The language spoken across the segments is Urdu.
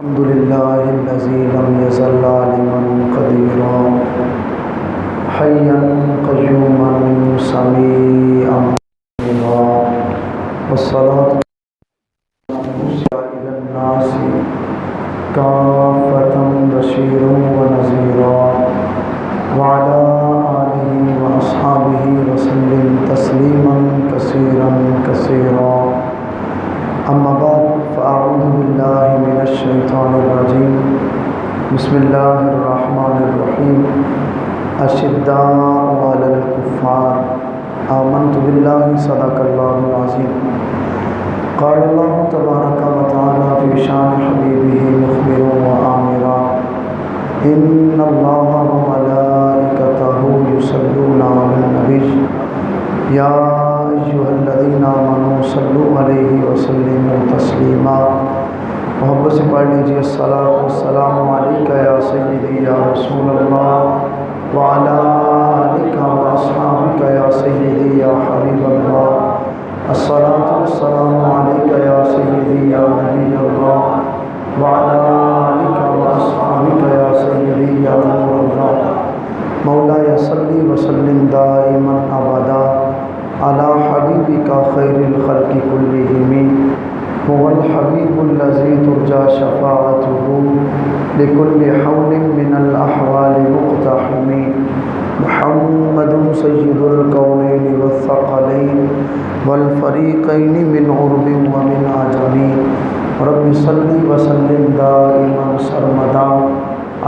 الحمد لله الذي لم يزل عالما قديرا حيا قيوما سميعا بصيرا والصلاة إلى الناس كافة بشيرا ونذيرا وعلى آله وأصحابه وسلم تسليما كثيرا كثيرا أما بعد فأعوذ بالله من الشيطان الرجيم بسم الله الرحمن الرحيم أشداء على الكفار آمنت بالله صدق الله العظيم قال الله تبارك وتعالى في شان حبيبه مخبرا وآمرا إن الله وملائكته يصلون على النبي يا أيها الذين آمنوا صلوا عليه وسلموا تسلیما۔ محبت سے پڑھ لیجیے الصلاۃ والسلام علیک یا سیدی یا رسول اللہ وعلی آلک واصحابک یا سیدی یا حبیب اللہ۔ الصلاۃ والسلام علیک یا سیدی یا نبی اللہ وعلی آلک واصحابک یا سیدی یا نور اللہ۔ مولاي صلی وسلم دائما ابدا على حبيبك خير الخلق كلهم هو الحبيب الذي ترجى شفاعته لكل حول من الأحوال مقتحم محمد سيد الكونين والثقلين والفريقين من عرب ومن عجم رب صل وسلم دائما سرمدا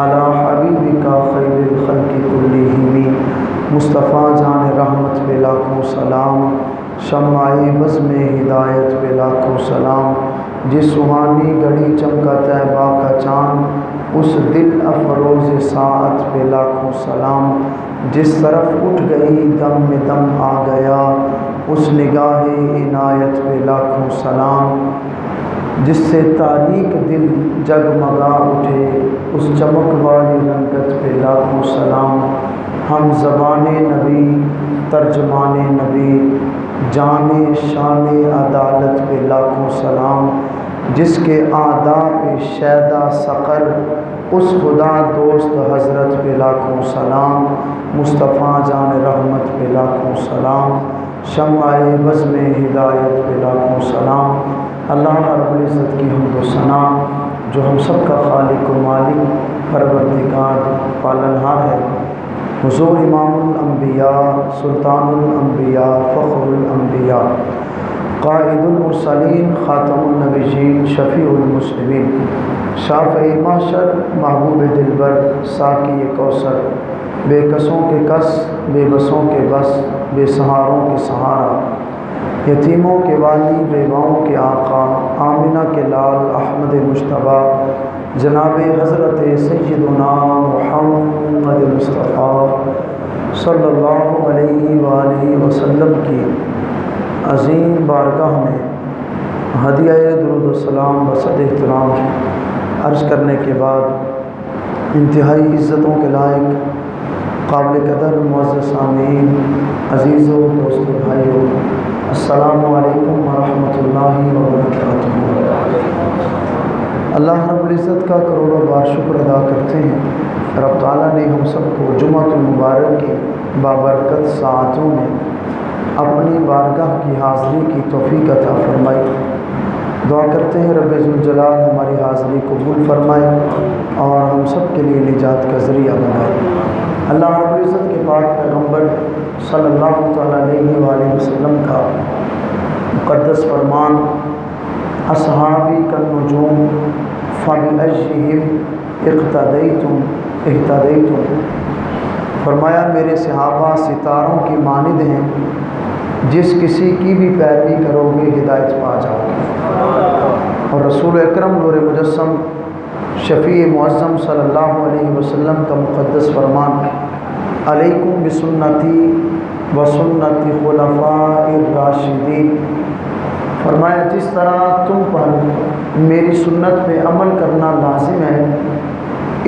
على حبيبك خير الخلق كلهم۔ مصطفیٰ جان رحمت پہ لاکھوں سلام، شمع بزم ہدایت پہ لاکھوں سلام، جس سہانی گھڑی چمکا طیبہ کا چاند اس دل افروز ساعت پہ لاکھوں سلام، جس طرف اٹھ گئی دم میں دم آ گیا اس نگاہ عنایت پہ لاکھوں سلام، جس سے تاریک دل جگمگا اٹھے اس چمک والی رنگت پہ لاکھوں سلام۔ ہم زبان نبی ترجمان نبی جان شان عدالت پہ لاکھوں سلام، جس کے اعداء پہ شیدا سقر اس خدا دوست حضرت پہ لاکھوں سلام، مصطفیٰ جان رحمت پہ لاکھوں سلام، شمع بزم ہدایت پہ لاکھوں سلام۔ اللہ رب العزت کی حمد و ثنا جو ہم سب کا خالق و مالک پروردگار پالنہار ہے، حضور امام الانبیاء سلطان الانبیاء فخر الانبیاء قائد المرسلین خاتم النبیین شفیع المسلمین شافع محشر محبوب دلبر ساقی کوثر بے کسوں کے کس بے بسوں کے بس بے سہاروں کے سہارا یتیموں کے والی بیواؤں کے آقا آمنہ کے لال احمد مجتبیٰ جناب حضرت سیدنا محمد مصطفیٰ صلی اللہ علیہ وآلہ وسلم کی عظیم بارگاہ میں ہدیہ درود السلام بصد احترام عرض کرنے کے بعد انتہائی عزتوں کے لائق قابل قدر معزز سامعین عزیزوں دوستوں بھائیوں السلام علیکم ورحمۃ اللہ وبرکاتہ۔ اللہ رب العزت کا کروڑوں بار شکر ادا کرتے ہیں، رب تعالیٰ نے ہم سب کو جمعۃ المبارک کی بابرکت ساعتوں میں اپنی بارگاہ کی حاضری کی توفیق عطا فرمائی۔ دعا کرتے ہیں رب ذوالجلال ہماری حاضری قبول فرمائے اور ہم سب کے لیے نجات کا ذریعہ بنائے۔ اللہ رب العزت کے پاک پیغمبر صلی اللہ تعالیٰ علیہ وآلہ وسلم کا مقدس فرمان اصحابی کالنجوم فبأیہم اقتدیتم اہتدیتم، فرمایا میرے صحابہ ستاروں کی مانند ہیں، جس کسی کی بھی پیروی کرو گے ہدایت پا جاؤ گے۔ اور رسول اکرم نور مجسم شفیع معظم صلی اللہ علیہ وسلم کا مقدس فرمان علیکم بسنتی وسنت خلفاء الراشدین، فرمایا جس طرح تم پر میری سنت پہ عمل کرنا لازم ہے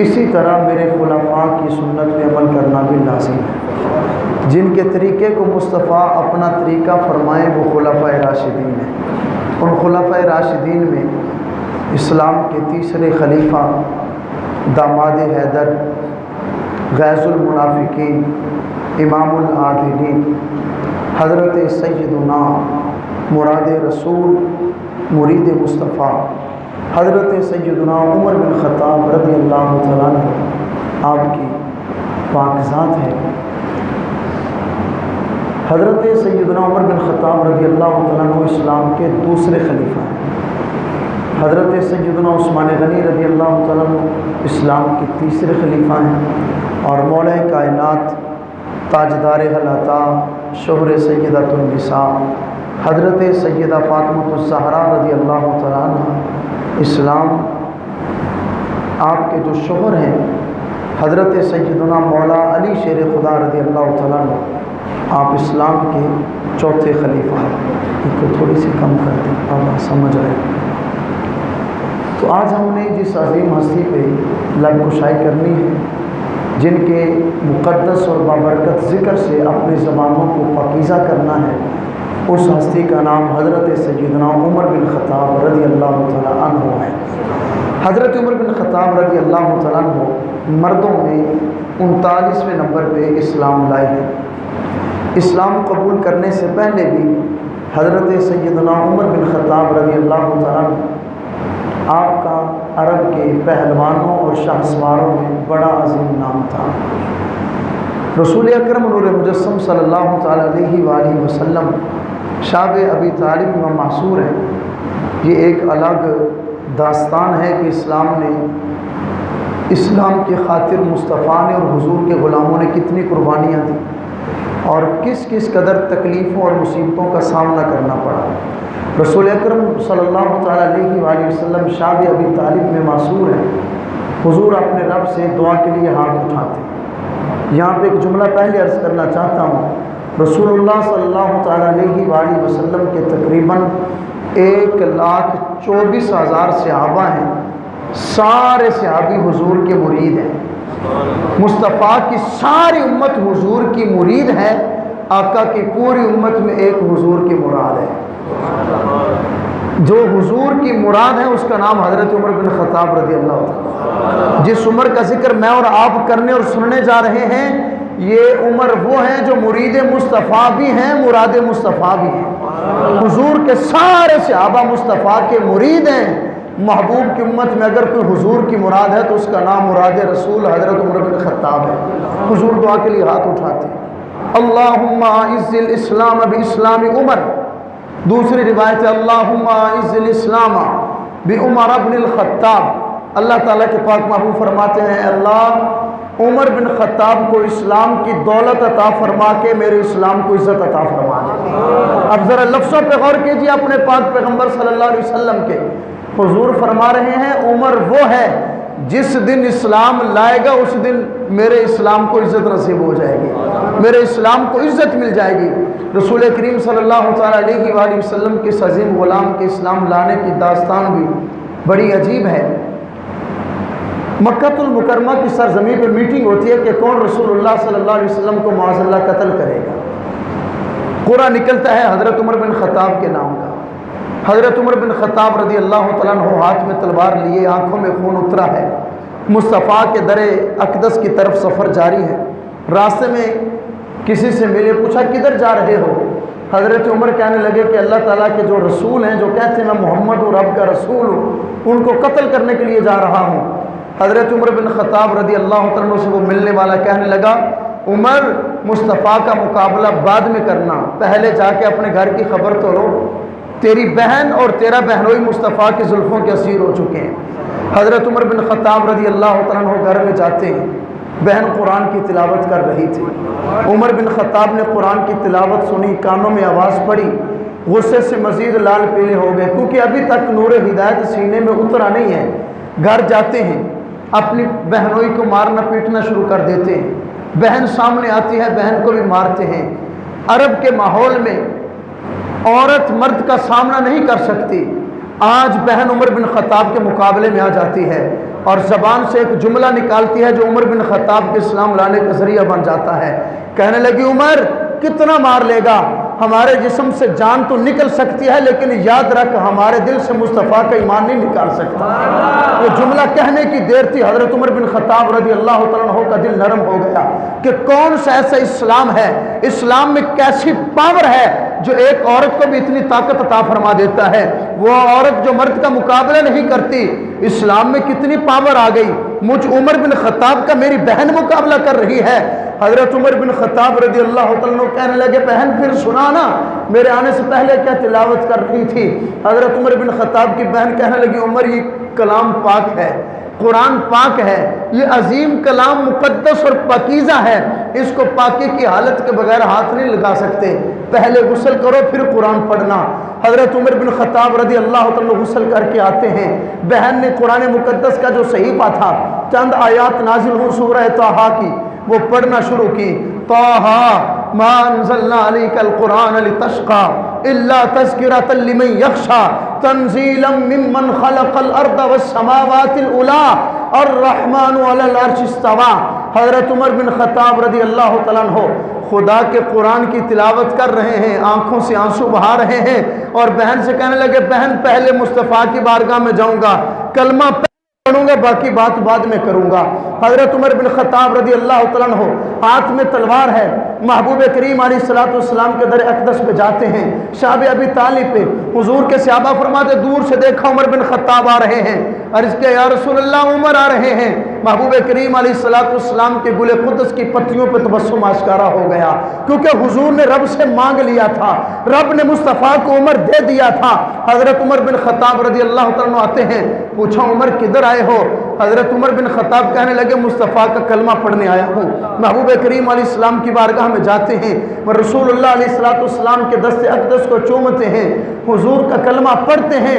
اسی طرح میرے خلفاء کی سنت پہ عمل کرنا بھی لازم ہے۔ جن کے طریقے کو مصطفیٰ اپنا طریقہ فرمائیں وہ خلفاء راشدین ہیں۔ ان خلفاء راشدین میں اسلام کے تیسرے خلیفہ داماد حیدر، غیظ المنافقین، امام العادلین، حضرت سیدنا مراد رسول مرید مصطفیٰ حضرت سیدنا عمر بن خطاب رضی اللہ تعالیٰ عنہ آپ کی پاکزات ہے۔ حضرت سیدنا عمر بن خطاب رضی اللہ تعالیٰ عنہ اسلام کے دوسرے خلیفہ ہیں۔ حضرت سیدنا عثمان غنی رضی اللہ تعالیٰ عنہ اسلام کے تیسرے خلیفہ ہیں، اور مولا کائنات تاجدار حلاتا شوہر سیدۃ النساء حضرت سیدہ فاطمہ الزہرا رضی اللہ تعالیٰ عنہ اسلام آپ کے جو شوہر ہیں حضرت سیدنا مولا علی شیر خدا رضی اللہ تعالیٰ عنہ آپ اسلام کے چوتھے خلیفہ ہیں۔ ان کو تھوڑی سی کم کر دیں، آپ سمجھ رہے ہیں۔ تو آج ہم نے جس عظیم ہستی پہ لب کشائی کرنی ہے، جن کے مقدس اور بابرکت ذکر سے اپنی زبانوں کو پاکیزہ کرنا ہے، اس ہستی کا نام حضرت سیدنا عمر بن خطاب رضی اللہ تعالیٰ عنہ ہے۔ حضرت عمر بن خطاب رضی اللہ تعالیٰ عنہ مردوں میں 39ویں نمبر پہ اسلام لائے ہیں۔ اسلام قبول کرنے سے پہلے بھی حضرت سیدنا عمر بن خطاب رضی اللہ تعالیٰ عنہ آپ کا عرب کے پہلوانوں اور شاہ سواروں میں بڑا عظیم نام تھا۔ رسول اکرم نور مجسم صلی اللہ تعالیٰ علیہ وآلہ وسلم شاب ابی طالب میں محصور ہے۔ یہ ایک الگ داستان ہے کہ اسلام نے اسلام کی خاطر مصطفیٰ نے اور حضور کے غلاموں نے کتنی قربانیاں دیں اور کس کس قدر تکلیفوں اور مصیبتوں کا سامنا کرنا پڑا۔ رسول اکرم صلی اللہ تعالیٰ علیہ وآلہ وسلم شاب ابی طالب میں معصور ہیں۔ حضور اپنے رب سے دعا کے لیے ہاتھ اٹھاتے ہیں۔ یہاں پہ ایک جملہ پہلے عرض کرنا چاہتا ہوں، رسول اللہ صلی اللہ تعالیٰ علیہ وآلہ وسلم کے تقریباً 1,24,000 صحابہ ہیں، سارے صحابی حضور کے مرید ہیں۔ مصطفیٰ کی ساری امت حضور کی مرید ہے، آقا کی پوری امت میں ایک حضور کی مراد ہے۔ جو حضور کی مراد ہے اس کا نام حضرت عمر بن خطاب رضی اللہ عنہ۔ جس عمر کا ذکر میں اور آپ کرنے اور سننے جا رہے ہیں، یہ عمر وہ ہیں جو مرید مصطفیٰ بھی ہیں، مراد مصطفیٰ بھی ہیں۔ حضور کے سارے صحابہ مصطفیٰ کے مرید ہیں۔ محبوب کی امت میں اگر کوئی حضور کی مراد ہے تو اس کا نام مراد رسول حضرت عمر بن خطاب ہے۔ حضور دعا کے لیے ہاتھ اٹھاتے ہیں، اللہم اعز الاسلام باسلام عمر۔ دوسری روایت ہے اللہم اعز الاسلام بعمر بن الخطاب۔ اللہ تعالیٰ کے پاک محبوب فرماتے ہیں، اللہ عمر بن خطاب کو اسلام کی دولت عطا فرما کے میرے اسلام کو عزت عطا فرما دے۔ اب ذرا لفظوں پہ غور کیجیے اپنے پاک پیغمبر صلی اللہ علیہ وسلم کے۔ حضور فرما رہے ہیں عمر وہ ہے جس دن اسلام لائے گا اس دن میرے اسلام کو عزت نصیب ہو جائے گی، میرے اسلام کو عزت مل جائے گی۔ رسول کریم صلی اللہ تعالیٰ علیہ وآلہ وسلم کے عظیم غلام کے اسلام لانے کی داستان بھی بڑی عجیب ہے۔ مکہ المکرمہ کی سرزمین پہ میٹنگ ہوتی ہے کہ کون رسول اللہ صلی اللہ علیہ وسلم کو معاذ اللہ قتل کرے گا۔ قرعہ نکلتا ہے حضرت عمر بن خطاب کے نام کا۔ حضرت عمر بن خطاب رضی اللہ تعالیٰ عنہ ہاتھ میں تلوار لیے، آنکھوں میں خون اترا ہے، مصطفیٰ کے در اقدس کی طرف سفر جاری ہے۔ راستے میں کسی سے ملے، پوچھا کدھر جا رہے ہو؟ حضرت عمر کہنے لگے کہ اللہ تعالیٰ کے جو رسول ہیں، جو کہتے ہیں میں محمد ہوں، رب کا رسول ہوں، ان کو قتل کرنے کے لیے جا رہا ہوں۔ حضرت عمر بن خطاب رضی اللہ تعالیٰ عنہ سے وہ ملنے والا کہنے لگا، عمر مصطفیٰ کا مقابلہ بعد میں کرنا، پہلے جا کے اپنے گھر کی خبر تو لو، تیری بہن اور تیرا بہنوئی مصطفیٰ کی زلفوں کے اسیر ہو چکے ہیں۔ حضرت عمر بن خطاب رضی اللہ تعالیٰ عنہ گھر میں جاتے ہیں، بہن قرآن کی تلاوت کر رہی تھی۔ عمر بن خطاب نے قرآن کی تلاوت سنی، کانوں میں آواز پڑی، غصے سے مزید لال پیلے ہو گئے، کیونکہ ابھی تک نور ہدایت سینے میں اترا نہیں ہے۔ گھر جاتے ہیں، اپنی بہنوئی کو مارنا پیٹنا شروع کر دیتے ہیں۔ بہن سامنے آتی ہے، بہن کو بھی مارتے ہیں۔ عرب کے ماحول میں عورت مرد کا سامنا نہیں کر سکتی، آج بہن عمر بن خطاب کے مقابلے میں آ جاتی ہے اور زبان سے ایک جملہ نکالتی ہے جو عمر بن خطاب کے اسلام لانے کا ذریعہ بن جاتا ہے۔ کہنے لگی عمر کتنا مار لے گا؟ ہمارے جسم سے جان تو نکل سکتی ہے لیکن یاد رکھ ہمارے دل سے مصطفیٰ کا ایمان نہیں نکال سکتا۔ وہ جملہ کہنے کی دیر تھی، حضرت عمر بن خطاب رضی اللہ تعالیٰ عنہ کا دل نرم ہو گیا کہ کون سا ایسا اسلام ہے، اسلام میں کیسی پاور ہے جو ایک عورت کو بھی اتنی طاقت عطا فرما دیتا ہے۔ وہ عورت جو مرد کا مقابلہ نہیں کرتی، اسلام میں کتنی پاور آ گئی۔ مجھ عمر بن خطاب کا میری بہن مقابلہ کر رہی ہے۔ حضرت عمر بن خطاب رضی اللہ تعالیٰ عنہ کہنے لگے بہن پھر سنا نا، میرے آنے سے پہلے کیا تلاوت کر رہی تھی؟ حضرت عمر بن خطاب کی بہن کہنے لگی عمر یہ کلام پاک ہے، قرآن پاک ہے، یہ عظیم کلام مقدس اور پاکیزہ ہے، اس کو پاکی کی حالت کے بغیر ہاتھ نہیں لگا سکتے، پہلے غسل کرو پھر قرآن پڑھنا۔ حضرت عمر بن خطاب رضی اللہ تعالیٰ غسل کر کے آتے ہیں، بہن نے قرآن مقدس کا جو صحیفہ تھا، چند آیات نازل ہوں سورہ طٰہٰ کی، وہ پڑھنا شروع کی۔ طٰہٰ ما انزلنا علیک القرآن لتشقى الا تذکرۃ لمن یخشی تنزیلا ممن خلق الارض والسماوات العلی الرحمن علی العرش استوى۔ حضرت عمر بن خطاب رضی اللہ تعالیٰ عنہ خدا کے قرآن کی تلاوت کر رہے ہیں، آنکھوں سے آنسو بہا رہے ہیں، اور بہن سے کہنے لگے بہن پہلے مصطفیٰ کی بارگاہ میں جاؤں گا، کلمہ پڑھوں گا، باقی بات بعد میں کروں گا۔ حضرت عمر بن خطاب رضی اللہ تعالیٰ عنہ ہاتھ میں تلوار ہے، محبوب کریم علیہ السلام کے در اقدس پہ جاتے ہیں، شعب ابی طالب پہ، حضور کے صحابہ فرماتے دور سے دیکھا عمر بن خطاب آ رہے ہیں، عرض کیا یا رسول اللہ عمر آ رہے ہیں۔ محبوب کریم علیہ السلام کے گل قدس کی پتیوں پہ تبسم آشکارا ہو گیا، کیونکہ حضور نے رب سے مانگ لیا تھا، رب نے مصطفیٰ کو عمر دے دیا تھا۔ حضرت عمر بن خطاب رضی اللہ تعالیٰ عنہ آتے ہیں، پوچھا عمر کدھر آئے ہو؟ حضرت عمر بن خطاب کہنے لگے مصطفیٰ کا کلمہ پڑھنے آیا ہوں۔ محبوب کریم علیہ السلام کی بارگاہ میں جاتے ہیں، وہ رسول اللہ علیہ السلام کے دست اقدس کو چومتے ہیں، حضور کا کلمہ پڑھتے ہیں۔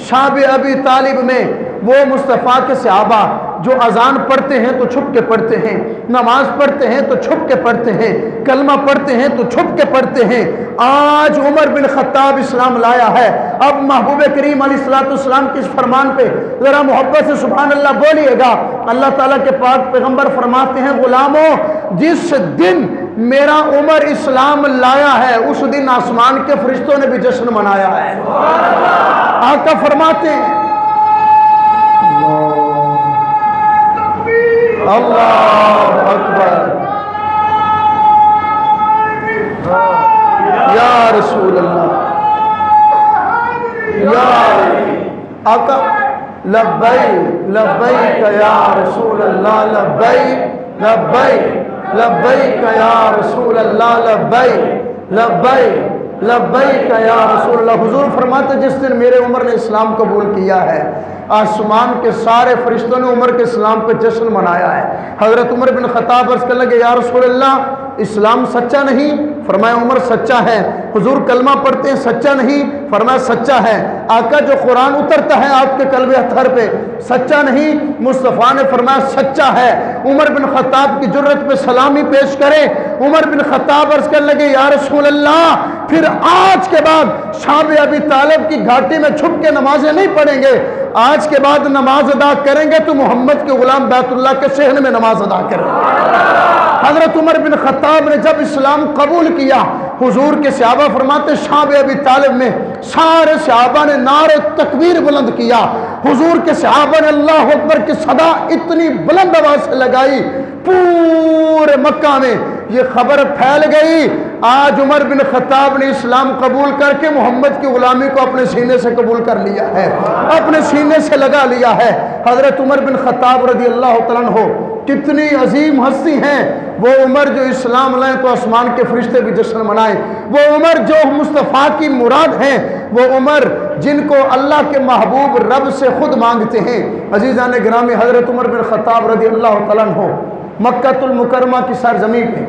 شعب ابی طالب میں وہ مصطفیٰ کے صحابہ جو اذان پڑھتے ہیں تو چھپ کے پڑھتے ہیں، نماز پڑھتے ہیں تو چھپ کے پڑھتے ہیں، کلمہ پڑھتے ہیں تو چھپ کے پڑھتے ہیں۔ آج عمر بن خطاب اسلام لایا ہے، اب محبوب کریم علیہ السلام کے اس فرمان پہ ذرا محبت سے سبحان اللہ بولیے گا۔ اللہ تعالیٰ کے پاک پیغمبر فرماتے ہیں غلاموں جس دن میرا عمر اسلام لایا ہے اس دن آسمان کے فرشتوں نے بھی جشن منایا ہے۔ آقا فرماتے ہیں اللہ اکبر یا رسول اللہ یا آقا لبیک لبیک یا رسول اللہ لبیک لبیک لبیک یا رسول اللہ لبیک لبیک لبیک یا رسول اللہ۔ حضور فرماتے جس دن میرے عمر نے اسلام قبول کیا ہے آسمان کے سارے فرشتوں نے عمر کے اسلام پہ جشن منایا ہے۔ حضرت عمر بن خطاب عرض کرنے لگے یا رسول اللہ اسلام سچا نہیں؟ فرمایا عمر سچا ہے۔ حضور کلمہ پڑھتے ہیں سچا نہیں؟ فرمایا سچا ہے۔ آقا جو قرآن اترتا ہے آپ کے قلب اطہر پہ سچا نہیں؟ مصطفیٰ نے فرمایا سچا ہے۔ عمر بن خطاب کی جرت پہ سلامی پیش کرے۔ عمر بن خطاب عرض کرنے لگے یا رسول اللہ پھر آج کے بعد شعب ابی طالب کی گھاٹی میں چھپ کے نمازیں نہیں پڑھیں گے، آج کے بعد نماز ادا کریں گے تو محمد کے غلام بیت اللہ کے صحن میں نماز ادا کریں گے۔ حضرت عمر بن خطاب نے جب اسلام قبول کیا حضور کے صحابہ فرماتے شعب ابی طالب میں سارے صحابہ نے نعرہ تکبیر بلند کیا۔ حضور کے صحابہ نے اللہ اکبر کی صدا اتنی بلند آواز سے لگائی پورے مکہ میں یہ خبر پھیل گئی آج عمر بن خطاب نے اسلام قبول کر کے محمد کی غلامی کو اپنے سینے سے قبول کر لیا ہے، اپنے سینے سے لگا لیا ہے۔ حضرت عمر بن خطاب رضی اللہ تعالیٰ عنہ کتنی عظیم ہستی ہیں، وہ عمر جو اسلام لائیں تو آسمان کے فرشتے بھی جشن منائیں، وہ عمر جو مصطفیٰ کی مراد ہیں، وہ عمر جن کو اللہ کے محبوب رب سے خود مانگتے ہیں۔ عزیزان گرامی حضرت عمر بن خطاب رضی اللہ تعالیٰ عنہ مکہ المکرمہ کی سرزمین پہ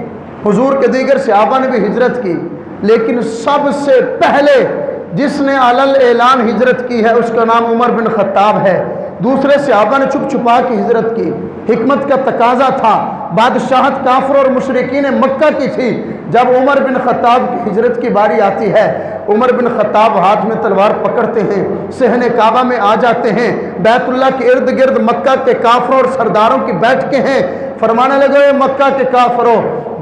حضور کے دیگر صحابہ نے بھی ہجرت کی، لیکن سب سے پہلے جس نے علل اعلان ہجرت کی ہے اس کا نام عمر بن خطاب ہے۔ دوسرے صحابہ نے چھپ چھپا کے ہجرت کی، حکمت کا تقاضا تھا، بادشاہت کافر اور مشرکین مکہ کی تھی۔ جب عمر بن خطاب کی ہجرت کی باری آتی ہے عمر بن خطاب ہاتھ میں تلوار پکڑتے ہیں، صحن کعبہ میں آ جاتے ہیں، بیت اللہ کے ارد گرد مکہ کے کافروں اور سرداروں کی بیٹھ کے ہیں، فرمانے لگے مکہ کے کافروں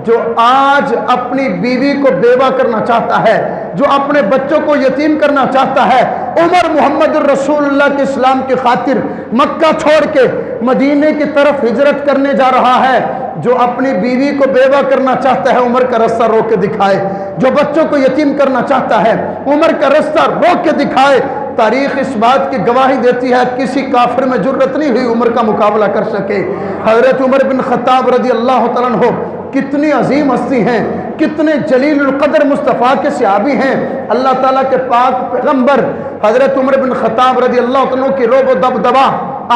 جو آج اپنی بیوی کو بیوہ کرنا چاہتا ہے، جو اپنے بچوں کو یتیم کرنا چاہتا ہے، عمر محمد الرسول اللہ کے اسلام کی خاطر مکہ چھوڑ کے مدینے کی طرف ہجرت کرنے جا رہا ہے، جو اپنی بیوی کو بیوہ کرنا چاہتا ہے عمر کا رستہ روک کے دکھائے، جو بچوں کو یتیم کرنا چاہتا ہے عمر کا رستہ روک کے دکھائے۔ تاریخ اس بات کی گواہی دیتی ہے کسی کافر میں جرت نہیں ہوئی عمر کا مقابلہ کر سکے۔ حضرت عمر بن خطاب رضی اللہ تعالیٰ عنہ کتنی عظیم ہستی ہیں، کتنے جلیل القدر مصطفیٰ کے صحابی ہیں۔ اللہ تعالیٰ کے پاک پیغمبر حضرت عمر بن خطاب رضی اللہ تعالیٰ عنہ کی روب و دبدبا،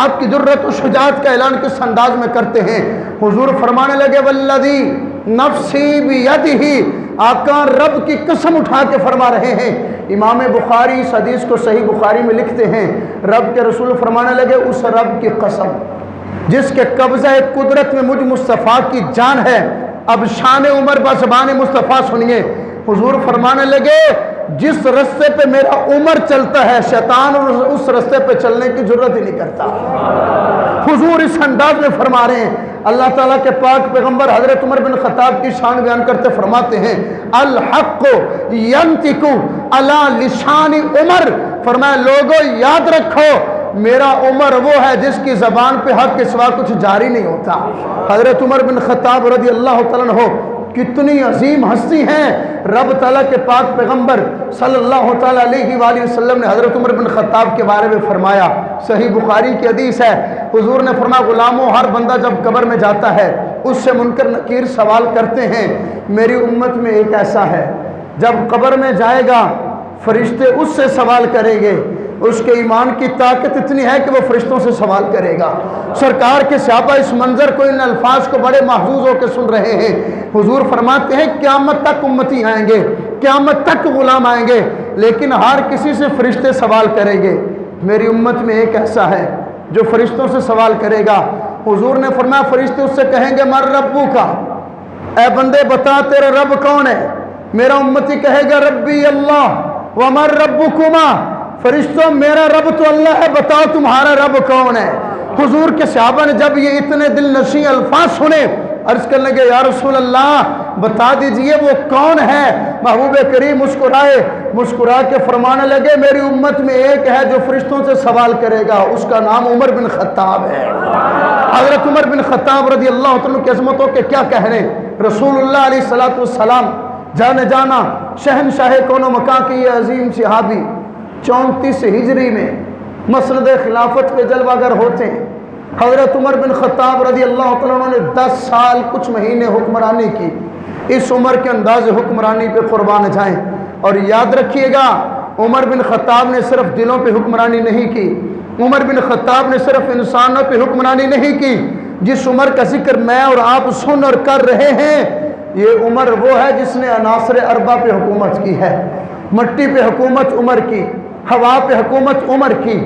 آپ کی جرت و شجاعت کا اعلان کس انداز میں کرتے ہیں؟ حضور فرمانے لگے والذی نفسی بیدہ، آقا رب کی قسم اٹھا کے فرما رہے ہیں۔ امام بخاری اس حدیث کو صحیح بخاری میں لکھتے ہیں، رب کے رسول فرمانے لگے اس رب کی قسم جس کے قبضہ قدرت میں مجھ مصطفیٰ کی جان ہے۔ اب شان عمر بزبان مصطفیٰ سنیے، حضور فرمانے لگے جس رستے پہ میرا عمر چلتا ہے شیطان اس رستے پہ چلنے کی جرت ہی نہیں کرتا۔ حضور اس انداز میں فرما رہے ہیں۔ اللہ تعالیٰ کے پاک پیغمبر حضرت عمر بن خطاب کی شان بیان کرتے فرماتے ہیں الحق ینطق علی لسان عمر، فرمایا لوگوں یاد رکھو میرا عمر وہ ہے جس کی زبان پہ حق کے سوا کچھ جاری نہیں ہوتا۔ حضرت عمر بن خطاب رضی اللہ تعالیٰ عنہ کتنی عظیم ہستی ہیں۔ رب تعالیٰ کے پاک پیغمبر صلی اللہ تعالیٰ علیہ وآلہ وسلم نے حضرت عمر بن خطاب کے بارے میں فرمایا، صحیح بخاری کی حدیث ہے، حضور نے فرمایا غلاموں ہر بندہ جب قبر میں جاتا ہے اس سے منکر نکیر سوال کرتے ہیں، میری امت میں ایک ایسا ہے جب قبر میں جائے گا فرشتے اس سے سوال کریں گے، اس کے ایمان کی طاقت اتنی ہے کہ وہ فرشتوں سے سوال کرے گا۔ سرکار کے صحابہ اس منظر کو ان الفاظ کو بڑے محظوظ ہو کے سن رہے ہیں۔ حضور فرماتے ہیں قیامت تک امتی آئیں گے، قیامت تک غلام آئیں گے، لیکن ہر کسی سے فرشتے سوال کریں گے۔ میری امت میں ایک ایسا ہے جو فرشتوں سے سوال کرے گا۔ حضور نے فرمایا فرشتے اس سے کہیں گے مر ربو کا، اے بندے بتا تیرا رب کون ہے؟ میرا امتی کہے گا ربی اللہ ومر ربکما، فرشتوں میرا رب تو اللہ ہے، بتاؤ تمہارا رب کون ہے؟ حضور کے صحابہ نے جب یہ اتنے دل نشیں الفاظ سنے عرض کرنے لگے یا رسول اللہ بتا دیجئے وہ کون ہے؟ محبوب کریم مسکرا کے فرمانے لگے میری امت میں ایک ہے جو فرشتوں سے سوال کرے گا، اس کا نام عمر بن خطاب ہے۔ حضرت عمر بن خطاب رضی اللہ عنہ کی عظمتوں کے کیا کہنے، رسول اللہ علیہ السلام جانے جانا شہنشاہ کون و مکان کی یہ عظیم صحابی 34 ہجری میں مسند خلافت کے جلوہ گر ہوتے ہیں۔ حضرت عمر بن خطاب رضی اللہ عنہ نے 10 سال کچھ مہینے حکمرانی کی۔ اس عمر کے انداز حکمرانی پہ قربان جائیں، اور یاد رکھیے گا عمر بن خطاب نے صرف دلوں پہ حکمرانی نہیں کی، عمر بن خطاب نے صرف انسانوں پہ حکمرانی نہیں کی۔ جس عمر کا ذکر میں اور آپ سن اور کر رہے ہیں یہ عمر وہ ہے جس نے عناصر اربع پہ حکومت کی ہے۔ مٹی پہ حکومت عمر کی، ہوا پہ حکومت عمر کی،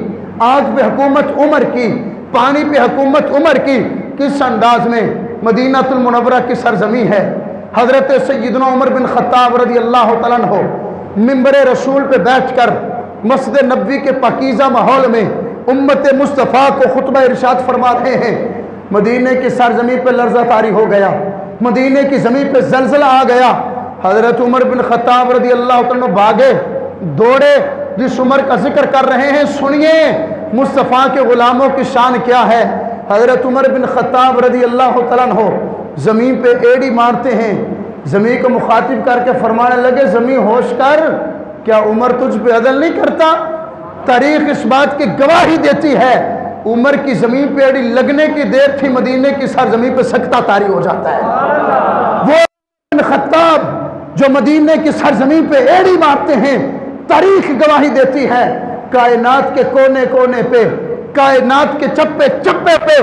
آگ پہ حکومت عمر کی، پانی پہ حکومت عمر کی۔ کس انداز میں مدینہ المنورہ کی سرزمین ہے۔ حضرت سیدنا عمر بن خطاب رضی اللہ تعالیٰ عنہ منبر رسول پہ بیٹھ کر مسجد نبوی کے پاکیزہ ماحول میں امت مصطفیٰ کو خطبہ ارشاد فرما رہے ہیں۔ مدینہ کی سرزمین پہ لرزہ طاری ہو گیا، مدینہ کی زمین پہ زلزلہ آ گیا۔ حضرت عمر بن خطاب رضی اللہ عنہ بھاگے دوڑے، جس عمر کا ذکر کر رہے ہیں سنیے مصطفیٰ کے غلاموں کی شان کیا ہے۔ حضرت عمر بن خطاب رضی اللہ تعالیٰ عنہ زمین پہ ایڑی مارتے ہیں، زمین کو مخاطب کر کے فرمانے لگے زمین ہوش کر، کیا عمر تجھ پہ عدل نہیں کرتا؟ تاریخ اس بات کی گواہی دیتی ہے عمر کی زمین پہ ایڑی لگنے کی دیر تھی، مدینے کی سرزمین پہ سکتہ طاری ہو جاتا ہے۔ وہ بن خطاب جو مدینے کی سرزمین پہ ایڑی مارتے ہیں، تاریخ گواہی دیتی ہے کائنات کے کونے کونے پہ، کائنات کے چپے چپے پہ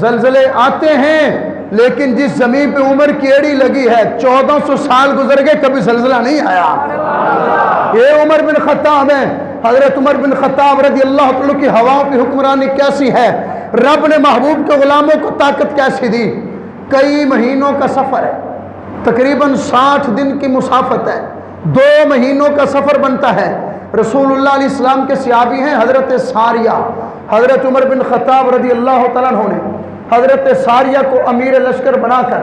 زلزلے آتے ہیں، لیکن جس زمین پہ عمر کی ایڑی لگی ہے 1400 سال گزر گئے کبھی زلزلہ نہیں آیا۔ یہ عمر بن خطاب ہے۔ حضرت عمر بن خطاب رضی اللہ عنہ کی ہواؤں کی حکمرانی کیسی ہے، رب نے محبوب کے غلاموں کو طاقت کیسی دی۔ کئی مہینوں کا سفر ہے، تقریباً 60 دن کی مسافت ہے، 2 مہینوں کا سفر بنتا ہے۔ رسول اللہ علیہ السلام کے صحابی ہیں حضرت ساریہ۔ حضرت عمر بن خطاب رضی اللہ تعالیٰ عنہ نے حضرت ساریہ کو امیر لشکر بنا کر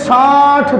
60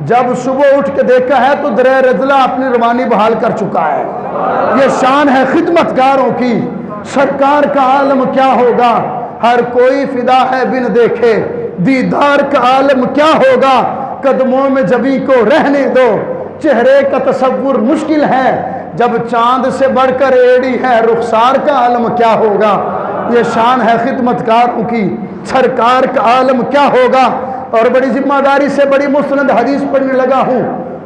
جب صبح اٹھ کے دیکھا ہے تو درہ رضلہ اپنی روانی بحال کر چکا ہے۔ یہ شان ہے خدمتگاروں کی۔ سرکار کا عالم کیا ہوگا، ہر کوئی فدا ہے بن دیکھے، دیدار کا عالم کیا ہوگا، قدموں میں جبی کو رہنے دو، چہرے کا تصور مشکل ہے، جب چاند سے بڑھ کر ایڑی ہے، رخسار کا عالم کیا ہوگا۔ یہ شان ہے خدمتگاروں کی، سرکار کا عالم کیا ہوگا۔ اور بڑی ذمہ داری سے بڑی مستند حدیث پڑھنے لگا ہوں۔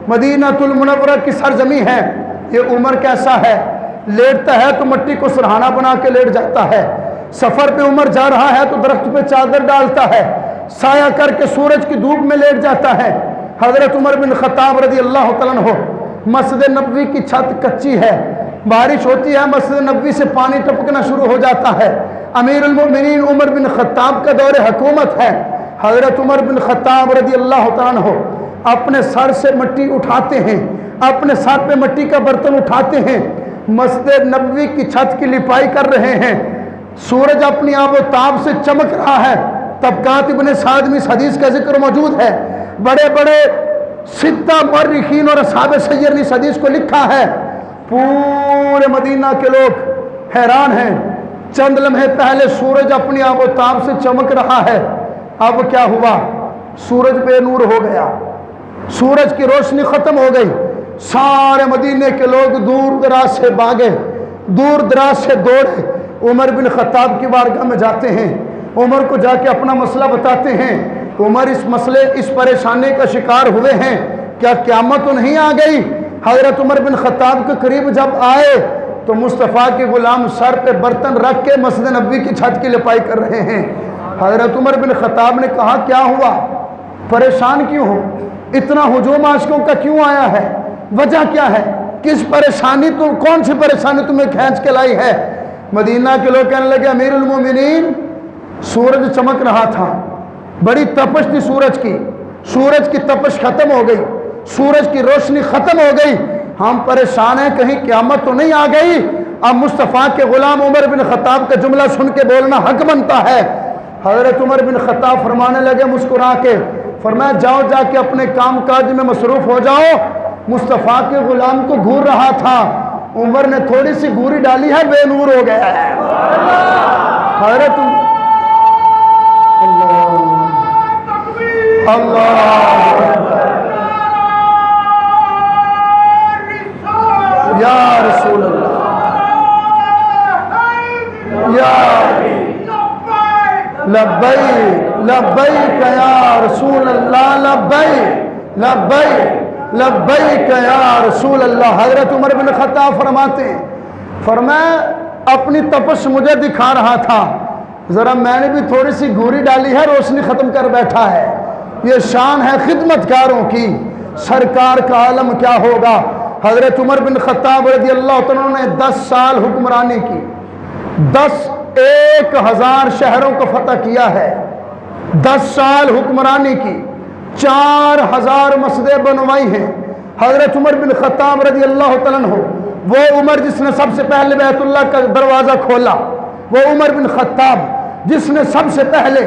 مدینہ المنورہ کی سرزمین ہے۔ یہ عمر کیسا ہے، لیٹتا ہے تو مٹی کو سرہانہ بنا کے لیٹ جاتا ہے، سفر پہ عمر جا رہا ہے تو درخت پہ چادر ڈالتا ہے، سایہ کر کے سورج کی دھوپ میں لیٹ جاتا ہے۔ حضرت عمر بن خطاب رضی اللہ تعالیٰ عنہ، مسجد نبوی کی چھت کچی ہے، بارش ہوتی ہے مسجد نبوی سے پانی ٹپکنا شروع ہو جاتا ہے۔ امیر المؤمنین عمر بن خطاب کا دور حکومت ہے۔ حضرت عمر بن خطاب رضی اللہ تعالیٰ عنہ اپنے سر سے مٹی اٹھاتے ہیں، اپنے سر پہ مٹی کا برتن اٹھاتے ہیں، مسجد نبوی کی چھت کی لپائی کر رہے ہیں، سورج اپنی آب و تاب سے چمک رہا ہے۔ طبقات ابن سعد میں اس حدیث کا ذکر موجود ہے۔ بڑے بڑے ستہ مورخین اور اصحاب سیر نے اس حدیث کو لکھا ہے۔ پورے مدینہ کے لوگ حیران ہیں۔ چند لمحے پہلے سورج اپنی آب و تاب سے چمک رہا ہے، اب کیا ہوا؟ سورج بے نور ہو گیا، سورج کی روشنی ختم ہو گئی۔ سارے مدینے کے لوگ دور دراز سے بھاگے، دور دراز سے دوڑے، عمر بن خطاب کی بارگاہ میں جاتے ہیں، عمر کو جا کے اپنا مسئلہ بتاتے ہیں۔ عمر اس پریشانی کا شکار ہوئے ہیں، کیا قیامت تو نہیں آ گئی؟ حضرت عمر بن خطاب کے قریب جب آئے تو مصطفیٰ کے غلام سر پہ برتن رکھ کے مسجد نبوی کی چھت کی لپائی کر رہے ہیں۔ حضرت عمر بن خطاب نے کہا کیا ہوا، پریشان کیوں ہو، اتنا ہجوم عاشقوں کا کیوں آیا ہے، وجہ کیا ہے، کس پریشانی کون سی پریشانی تمہیں کھینچ کے لائی ہے؟ مدینہ کے لوگ کہنے لگے امیر المومنین سورج چمک رہا تھا، بڑی تپش تھی سورج کی تپش ختم ہو گئی، سورج کی روشنی ختم ہو گئی، ہم پریشان ہیں کہیں قیامت تو نہیں آ گئی۔ اب مصطفیٰ کے غلام عمر بن خطاب کا جملہ سن کے بولنا حق بنتا ہے۔ حضرت عمر بن خطاب فرمانے لگے مسکرا کے، فرمایا جاؤ جا کے اپنے کام کاج میں مصروف ہو جاؤ۔ مصطفیٰ کے غلام کو گھور رہا تھا، عمر نے تھوڑی سی گھوری ڈالی ہے، بے نور ہو گیا ہے۔ حضرت یا رسول اللہ، یا لبیک لبیک یا رسول اللہ، لبیک لبیک لبیک یا رسول اللہ۔ حضرت عمر بن خطاب فرماتے ہیں، فرمایا اپنی تپش مجھے دکھا رہا تھا، ذرا میں نے بھی تھوڑی سی گھوری ڈالی ہے، روشنی ختم کر بیٹھا ہے۔ یہ شان ہے خدمتگاروں کی، سرکار کا عالم کیا ہوگا۔ حضرت عمر بن خطاب رضی اللہ عنہ نے 10 سال حکمرانی کی، 10,000 شہروں کو فتح کیا ہے، 10 سال حکمرانی کی، 4000 مسجدیں بنوائی ہیں۔ حضرت عمر بن خطاب رضی اللہ عنہ، وہ عمر جس نے سب سے پہلے بیت اللہ کا دروازہ کھولا، وہ عمر بن خطاب جس نے سب سے پہلے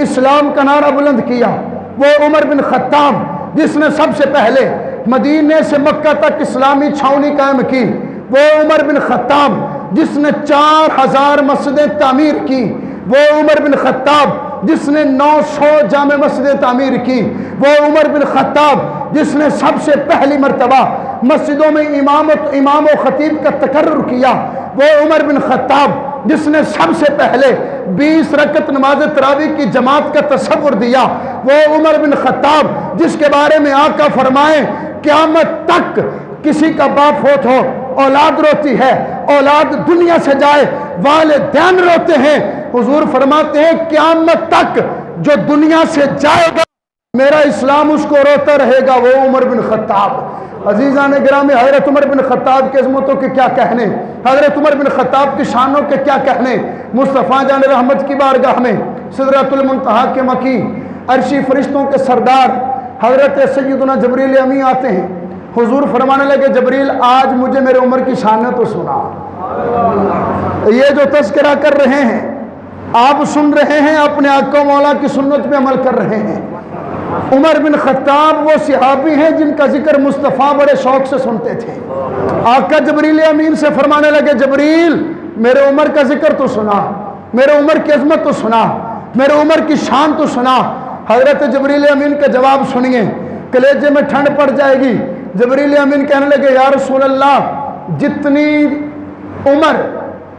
اسلام کا نعرہ بلند کیا، وہ عمر بن خطاب جس نے سب سے پہلے مدینے سے مکہ تک اسلامی چھاؤنی قائم کی، وہ عمر بن خطاب جس نے 4000 مسجدیں تعمیر کی، وہ عمر بن خطاب جس نے 900 جامع مسجدیں تعمیر کی، وہ عمر بن خطاب جس نے سب سے پہلی مرتبہ مسجدوں میں امام و خطیب کا تقرر کیا، وہ عمر بن خطاب جس نے سب سے پہلے 20 رکعت نماز تراویح کی جماعت کا تصور دیا، وہ عمر بن خطاب جس کے بارے میں آقا فرمائیں قیامت تک کسی کا باپ فوت ہو اولاد روتی ہے، اولاد دنیا سے جائے والدین روتے ہیں، حضور فرماتے ہیں قیامت تک جو دنیا سے جائے گا میرا اسلام اس کو روتا رہے گا، وہ عمر بن خطاب۔ عزیزان گرامی، حضرت عمر بن خطاب کی عظمتوں کے کیا کہنے، حضرت عمر بن خطاب کی شانوں کے کیا کہنے۔ مصطفیٰ جان رحمت کی بارگاہ میں سدرۃ المنتہا کے مکی، عرشی فرشتوں کے سردار حضرت سیدنا جبریل امی آتے ہیں، حضور فرمانے لگے جبریل آج مجھے میرے عمر کی شانیں تو سنا، یہ جو تذکرہ کر رہے ہیں آپ سن رہے ہیں، اپنے آقا مولا کی سنت پہ عمل کر رہے ہیں، عمر بن خطاب وہ صحابی ہیں جن کا ذکر مصطفیٰ بڑے شوق سے سنتے تھے۔ آقا جبریل امین سے فرمانے لگے جبریل میرے عمر کا ذکر تو سنا، میرے عمر کی عظمت تو سنا، میرے عمر کی شان تو سنا۔ حضرت جبریل امین کا جواب سنیے، کلیجے میں ٹھنڈ پڑ جائے گی۔ جبریل امین کہنے لگے یا رسول اللہ جتنی عمر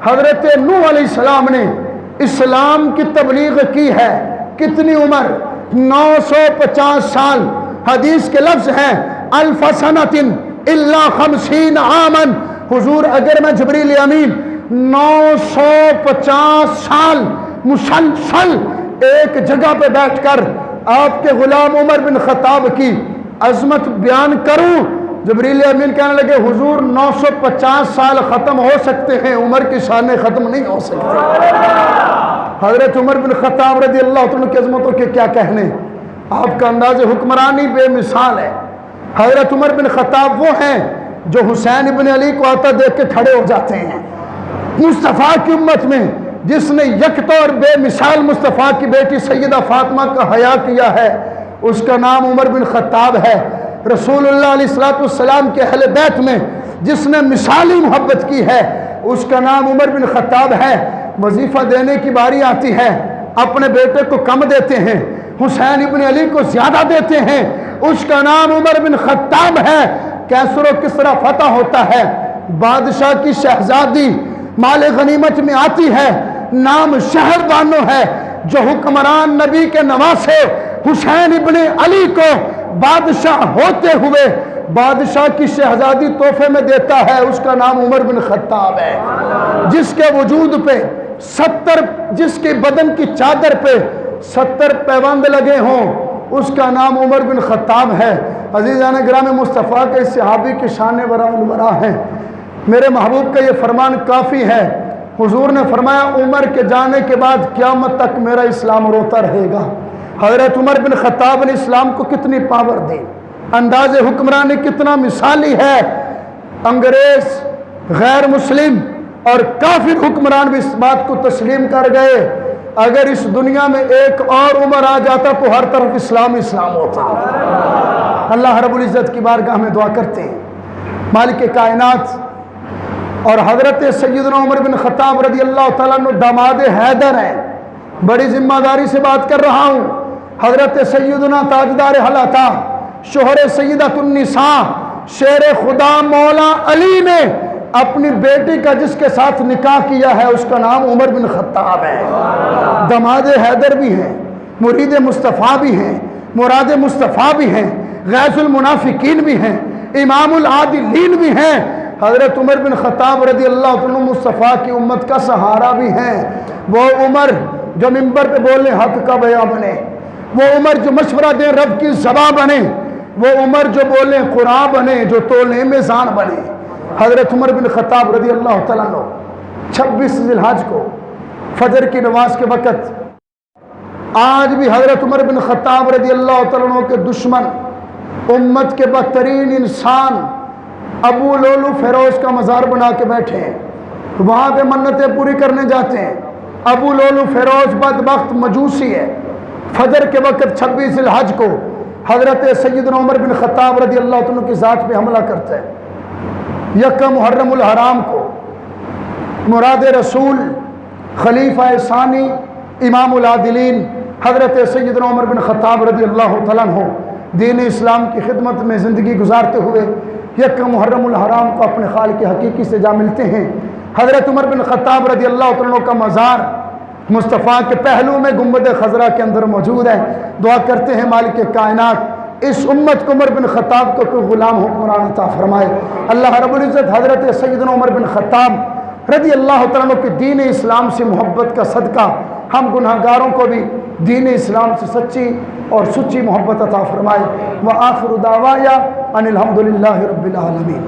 حضرت نوح علیہ السلام نے اسلام کی تبلیغ کی ہے کتنی عمر؟ 950 سال۔ حدیث کے لفظ ہیں الف سنۃ الا 50 عاما۔ حضور اگر میں جبریل امین 950 سال مسلسل ایک جگہ پہ بیٹھ کر آپ کے غلام عمر بن خطاب کی عظمت بیان کروں، جبریل امین کہنے لگے حضور 950 سال ختم ہو سکتے ہیں، عمر کی شانیں ختم نہیں ہو سکتی۔ حضرت عمر بن خطاب رضی اللہ عنہ کی عظمتوں کے کیا کہنے، آپ کا انداز حکمرانی بے مثال ہے۔ حضرت عمر بن خطاب وہ ہیں جو حسین ابن علی کو آتا دیکھ کے کھڑے ہو جاتے ہیں۔ مصطفیٰ کی امت میں جس نے یکطور بے مثال مصطفیٰ کی بیٹی سیدہ فاطمہ کا حیا کیا ہے اس کا نام عمر بن خطاب ہے۔ رسول اللہ علیہ السلام کے اہل بیت میں جس نے مثالی محبت کی ہے اس کا نام عمر بن خطاب ہے۔ وظیفہ دینے کی باری آتی ہے، اپنے بیٹے کو کم دیتے ہیں، حسین ابن علی کو زیادہ دیتے ہیں، اس کا نام عمر بن خطاب ہے۔ کیسر و کسرا فتح ہوتا ہے، بادشاہ کی شہزادی مال غنیمت میں آتی ہے، نام شہر بانو ہے، جو حکمران نبی کے نواسے حسین ابن علی کو بادشاہ ہوتے ہوئے بادشاہ کی شہزادی تحفے میں دیتا ہے، اس کا نام عمر بن خطاب ہے۔ جس کے وجود پہ 70 جس کے بدن کی چادر پہ 70 پیوند لگے ہوں اس کا نام عمر بن خطاب ہے۔ عزیزان گرامی مصطفیٰ کے صحابی کی شان ورا الورا ہیں۔ میرے محبوب کا یہ فرمان کافی ہے۔ حضور نے فرمایا عمر کے جانے کے بعد قیامت تک میرا اسلام روتا رہے گا۔ حضرت عمر بن خطاب نے اسلام کو کتنی پاور دی، انداز حکمرانی کتنا مثالی ہے۔ انگریز، غیر مسلم اور کافر حکمران بھی اس بات کو تسلیم کر گئے اگر اس دنیا میں ایک اور عمر آ جاتا تو ہر طرف اسلام اسلام ہوتا۔ اللہ رب العزت کی بارگاہ میں دعا کرتے ہیں مالک کائنات اور حضرت سیدنا عمر بن خطاب رضی اللہ تعالیٰ عنہ داماد حیدر ہیں، بڑی ذمہ داری سے بات کر رہا ہوں۔ حضرت سیدنا تاجدار حلقہ شوہر سیدۃ النساء شیر خدا مولا علی نے اپنی بیٹی کا جس کے ساتھ نکاح کیا ہے اس کا نام عمر بن خطاب ہے۔ داماد حیدر بھی ہیں، مرید مصطفیٰ بھی ہیں، مراد مصطفیٰ بھی ہیں، غیث المنافقین بھی ہیں، امام العادلین بھی ہیں۔ حضرت عمر بن خطاب رضی اللہ عنہ مصطفیٰ کی امت کا سہارا بھی ہیں۔ وہ عمر جو منبر پہ بولے حق کا بیان بنے، وہ عمر جو مشورہ دیں رب کی زبان بنے، وہ عمر جو بولے قرآن بنے، جو تولے میزان بنے۔ حضرت عمر بن خطاب رضی اللہ تعالیٰ عنہ 26 ذی الحج کو فجر کی نماز کے وقت آج بھی حضرت عمر بن خطاب رضی اللہ تعالیٰ عنہ کے دشمن امت کے بدترین انسان ابو لولو فیروز کا مزار بنا کے بیٹھے ہیں، وہاں پہ منتیں پوری کرنے جاتے ہیں۔ ابو لولو فیروز بدبخت مجوسی ہے۔ فجر کے وقت 26 ذی الحج کو حضرت سیدنا عمر بن خطاب رضی اللہ عنہ کی ذات پہ حملہ کرتا ہے۔ یکم محرم الحرام کو مراد رسول خلیفہ ثانی امام العادلین حضرت سیدنا عمر بن خطاب رضی اللہ تعالیٰ عنہ دین اسلام کی خدمت میں زندگی گزارتے ہوئے یکم محرم الحرام کو اپنے خالق حقیقی سے جا ملتے ہیں۔ حضرت عمر بن خطاب رضی اللہ عنہ کا مزار مصطفیٰ کے پہلو میں گنبد خضرا کے اندر موجود ہے۔ دعا کرتے ہیں مالک کائنات اس امت کو عمر بن خطاب کو کوئی غلام حکمران عطا فرمائے۔ اللہ رب العزت حضرت سیدنا عمر بن خطاب رضی اللہ تعالیٰ عنہ کے دین اسلام سے محبت کا صدقہ ہم گناہ گاروں کو بھی دین اسلام سے سچی اور سچی محبت عطا فرمائے۔ وآخر دعوایا ان الحمدللہ رب العالمین۔